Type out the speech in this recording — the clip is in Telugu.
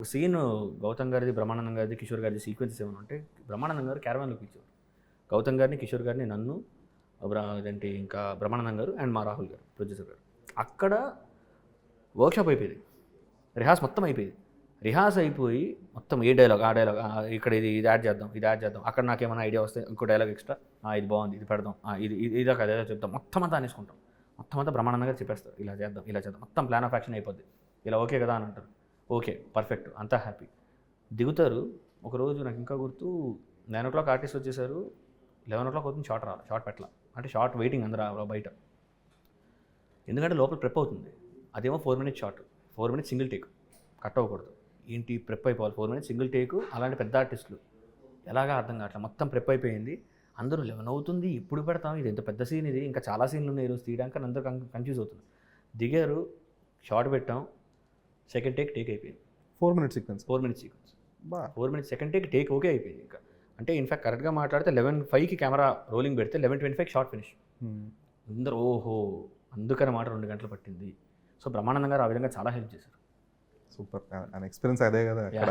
సీన్ గౌతమ్ గారిది, బ్రహ్మానందం గారిది, కిషోర్ గారిది సీక్వెన్సెస్ ఏమైనా ఉంటే బ్రహ్మానందం గారు క్యారవాన్లోకి ఇచ్చారు. గౌతమ్ గారిని, కిషోర్ గారిని, నన్ను, అదేంటి ఇంకా బ్రహ్మానందం గారు అండ్ మా రాహుల్ గారు ప్రొడ్యూసర్ గారు. అక్కడ వర్క్షాప్ అయిపోయింది, రిహార్స్ మొత్తం అయిపోయింది. రిహార్స్ అయిపోయి మొత్తం ఏ డైలాగ్ ఆ డైలాగ్, ఇక్కడ ఇది ఇది యాడ్ చేద్దాం, ఇది యాడ్ చేద్దాం, అక్కడ నాకు ఏమైనా ఐడియా వస్తే ఇంకో డైలాగ్ ఎక్స్ట్రా, ఇది బాగుంది, ఇది పెడదాం, ఇది ఇదా కదా చెప్తాం, మొత్తం అంతా అనేసుకుంటాం. మొత్తం అంతా బ్రహ్మానందం గారు చెప్పేస్తారు, ఇలా చేద్దాం, ఇలా చేద్దాం, మొత్తం ప్లాన్ ఆఫ్ యాక్షన్ అయిపోద్ది. ఇలా ఓకే కదా అని అంటారు. ఓకే పర్ఫెక్ట్, అంతా హ్యాపీ. దిగుతారు. ఒకరోజు నాకు ఇంకా గుర్తు, 9 ఆర్టిస్ట్ వచ్చేసారు, 11 అవుతుంది, షార్ట్ రావాలి, షార్ట్ పెట్టాల అంటే షార్ట్ వెయిటింగ్ అందరూ బయట. ఎందుకంటే లోపల ప్రెప్ అవుతుంది. అదేమో 4 minutes short, 4 minutes single take, cut అవ్వకూడదు. ఏంటి ప్రెప్ అయిపోవాలి, 4 minutes సింగిల్ టేకు. అలాంటి పెద్ద ఆర్టిస్టులు ఎలాగా అర్థం కావట్లేదు. మొత్తం ప్రెప్ అయిపోయింది. అందరూ 11 అవుతుంది, ఇప్పుడు పెడతాం, ఇది ఎంత పెద్ద సీన్, ఇది ఇంకా చాలా సీన్లు ఉన్నాయి ఈరోజు తీయడానికి, అందరూ కన్ఫ్యూజ్ అవుతుంది. దిగారు, షార్ట్ పెట్టాం, సెకండ్ టేక్ అయిపోయింది. 4 minute sequence 4 minutes sequence, 4 minutes second take okay అయిపోయింది. ఇంకా అంటే ఇన్ఫాక్ట్ కరెక్ట్గా మాట్లాడితే 11:05కి కెమెరా రోలింగ్ పెడితే 11:25 షార్ట్ ఫినిష్. అందరూ ఓహో అందుకని మాట 2 గంటలు పట్టింది. సో బ్రహ్మానందం గారు ఆ విధంగా చాలా హెల్ప్ చేశారు. సూపర్. ఎక్స్పీరియన్స్ అదే కదా అక్కడ.